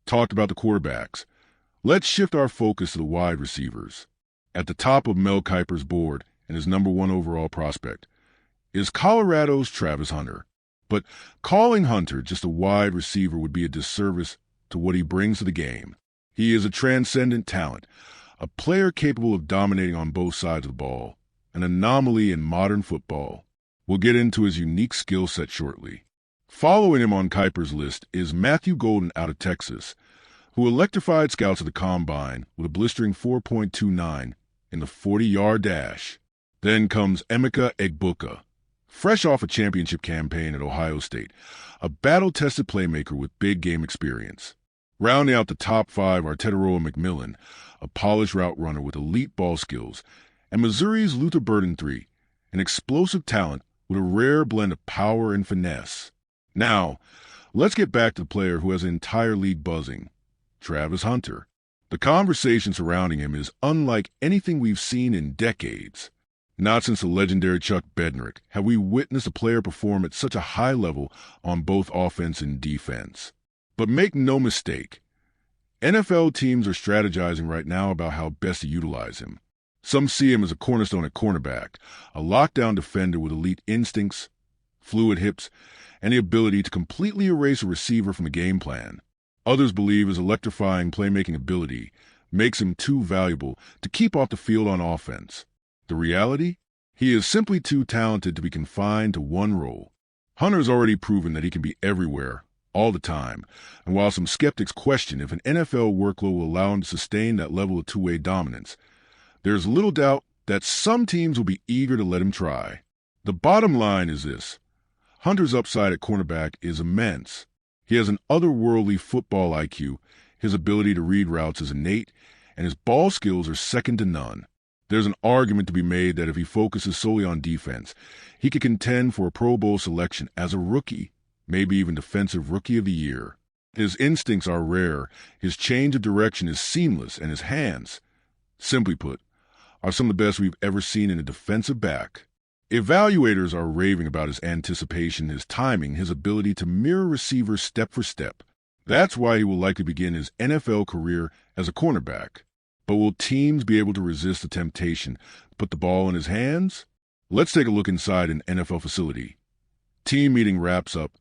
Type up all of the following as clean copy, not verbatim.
Talked about the quarterbacks. Let's shift our focus to the wide receivers. At the top of Mel Kiper's board and his #1 overall prospect is Colorado's Travis Hunter. But calling Hunter just a wide receiver would be a disservice to what he brings to the game. He is a transcendent talent, a player capable of dominating on both sides of the ball, an anomaly in modern football. We'll get into his unique skill set shortly. Following him on Kiper's list is Matthew Golden out of Texas, who electrified scouts at the Combine with a blistering 4.29 in the 40-yard dash. Then comes Emeka Egbuka, fresh off a championship campaign at Ohio State, a battle-tested playmaker with big game experience. Rounding out the top 5 are Teteroa McMillan, a polished route runner with elite ball skills, and Missouri's Luther Burden III, an explosive talent with a rare blend of power and finesse. Now, let's get back to the player who has the entire league buzzing, Travis Hunter. The conversation surrounding him is unlike anything we've seen in decades. Not since the legendary Chuck Bednarik have we witnessed a player perform at such a high level on both offense and defense. But make no mistake, NFL teams are strategizing right now about how best to utilize him. Some see him as a cornerstone at cornerback, a lockdown defender with elite instincts, fluid hips, and the ability to completely erase a receiver from the game plan. Others believe his electrifying playmaking ability makes him too valuable to keep off the field on offense. The reality? He is simply too talented to be confined to one role. Hunter's already proven that he can be everywhere, all the time, and while some skeptics question if an NFL workload will allow him to sustain that level of two-way dominance, there's little doubt that some teams will be eager to let him try. The bottom line is this: Hunter's upside at cornerback is immense. He has an otherworldly football IQ, his ability to read routes is innate, and his ball skills are second to none. There's an argument to be made that if he focuses solely on defense, he could contend for a Pro Bowl selection as a rookie, maybe even Defensive Rookie of the Year. His instincts are rare, his change of direction is seamless, and his hands, simply put, are some of the best we've ever seen in a defensive back. Evaluators are raving about his anticipation, his timing, his ability to mirror receivers step for step. That's why he will likely begin his NFL career as a cornerback. But will teams be able to resist the temptation to put the ball in his hands? Let's take a look inside an NFL facility. Team meeting wraps up.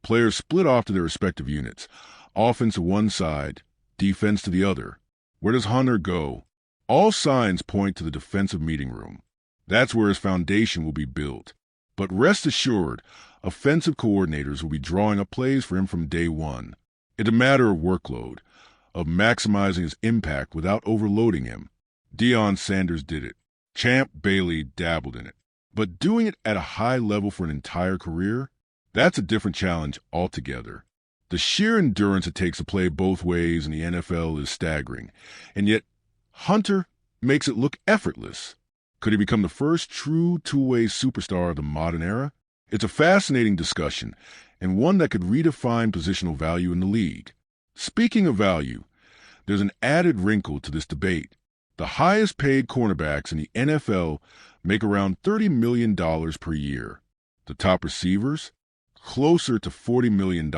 Players split off to their respective units. Offense to one side, defense to the other. Where does Hunter go? All signs point to the defensive meeting room. That's where his foundation will be built. But rest assured, offensive coordinators will be drawing up plays for him from day one. It's a matter of workload, of maximizing his impact without overloading him. Deion Sanders did it. Champ Bailey dabbled in it. But doing it at a high level for an entire career, that's a different challenge altogether. The sheer endurance it takes to play both ways in the NFL is staggering, and yet Hunter makes it look effortless. Could he become the first true two-way superstar of the modern era? It's a fascinating discussion, and one that could redefine positional value in the league. Speaking of value, there's an added wrinkle to this debate. The highest-paid cornerbacks in the NFL make around $30 million per year. The top receivers? Closer to $40 million.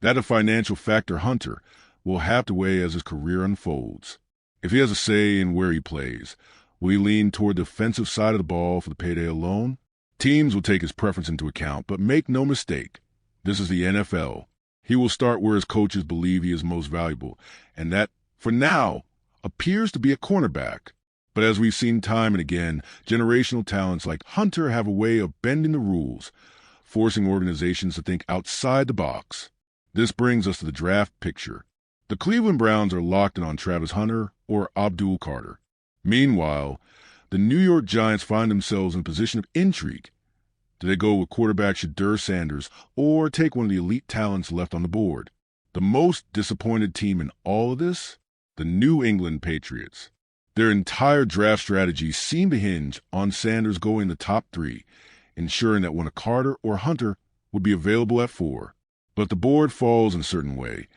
That a financial factor Hunter will have to weigh as his career unfolds. If he has a say in where he plays, will he lean toward the offensive side of the ball for the payday alone? Teams will take his preference into account, but make no mistake, this is the NFL. He will start where his coaches believe he is most valuable, and that, for now, appears to be a cornerback. But as we've seen time and again, generational talents like Hunter have a way of bending the rules, forcing organizations to think outside the box. This brings us to the draft picture. The Cleveland Browns are locked in on Travis Hunter or Abdul Carter. Meanwhile, the New York Giants find themselves in a position of intrigue. Do they go with quarterback Shedeur Sanders or take one of the elite talents left on the board? The most disappointed team in all of this? The New England Patriots. Their entire draft strategy seemed to hinge on Sanders going in the top 3, ensuring that one of Carter or Hunter would be available at 4. But if the board falls in a certain way,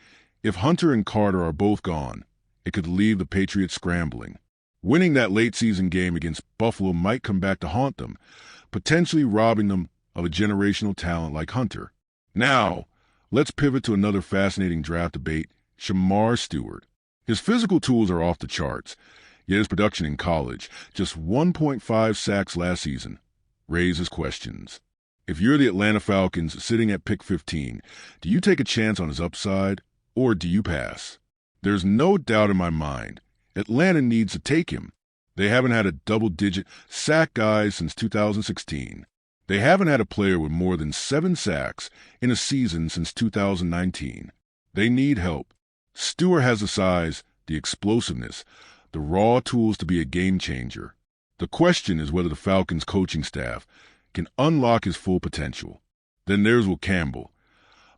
if Hunter and Carter are both gone, it could leave the Patriots scrambling. Winning that late-season game against Buffalo might come back to haunt them, potentially robbing them of a generational talent like Hunter. Now, let's pivot to another fascinating draft debate Shamar Stewart. His physical tools are off the charts, yet his production in college, just 1.5 sacks last season, raises questions. If you're the Atlanta Falcons sitting at pick 15, do you take a chance on his upside, or do you pass? There's no doubt in my mind, Atlanta needs to take him. They haven't had a double-digit sack guy since 2016. They haven't had a player with more than 7 sacks in a season since 2019. They need help. Stewart has the size, the explosiveness, the raw tools to be a game changer. The question is whether the Falcons coaching staff can unlock his full potential. Then there's Will Campbell,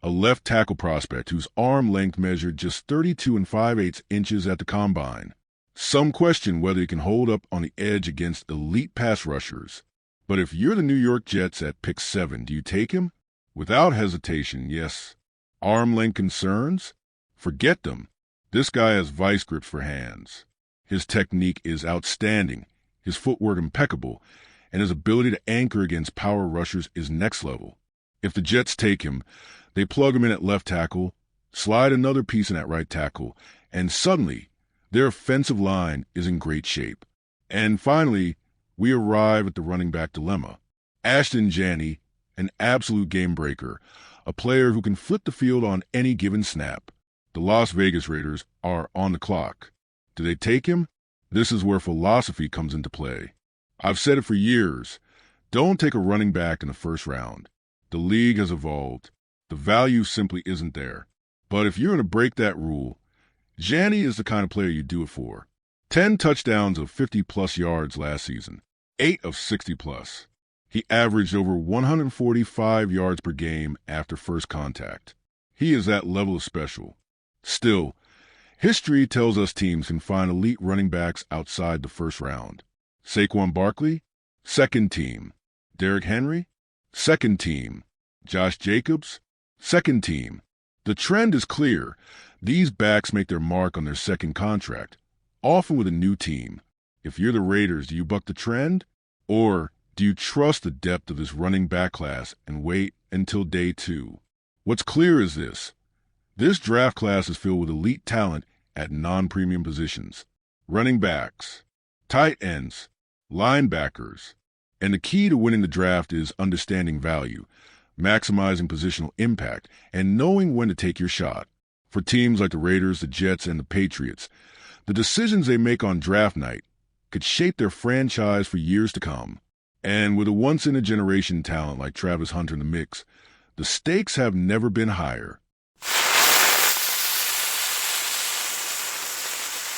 a left tackle prospect whose arm length measured just 32 5/8 inches at the combine. Some question whether he can hold up on the edge against elite pass rushers. But if you're the New York Jets at pick 7, do you take him? Without hesitation, yes. Arm length concerns? Forget them. This guy has vice grips for hands. His technique is outstanding, his footwork impeccable, and his ability to anchor against power rushers is next level. If the Jets take him, they plug him in at left tackle, slide another piece in at right tackle, and suddenly their offensive line is in great shape. And finally, we arrive at the running back dilemma. Ashton Janney, an absolute game breaker, a player who can flip the field on any given snap. The Las Vegas Raiders are on the clock. Do they take him? This is where philosophy comes into play. I've said it for years. Don't take a running back in the first round. The league has evolved. The value simply isn't there. But if you're going to break that rule, Janney is the kind of player you do it for. 10 touchdowns of 50-plus yards last season, 8 of 60-plus. He averaged over 145 yards per game after first contact. He is that level of special. Still, history tells us teams can find elite running backs outside the first round. Saquon Barkley, second team. Derrick Henry, second team. Josh Jacobs, second team. The trend is clear. These backs make their mark on their second contract, often with a new team. If you're the Raiders, do you buck the trend? Or do you trust the depth of this running back class and wait until day 2? What's clear is this. This draft class is filled with elite talent at non-premium positions. Running backs, tight ends, linebackers. And the key to winning the draft is understanding value, maximizing positional impact, and knowing when to take your shot. For teams like the Raiders, the Jets, and the Patriots, the decisions they make on draft night could shape their franchise for years to come. And with a once-in-a-generation talent like Travis Hunter in the mix, the stakes have never been higher.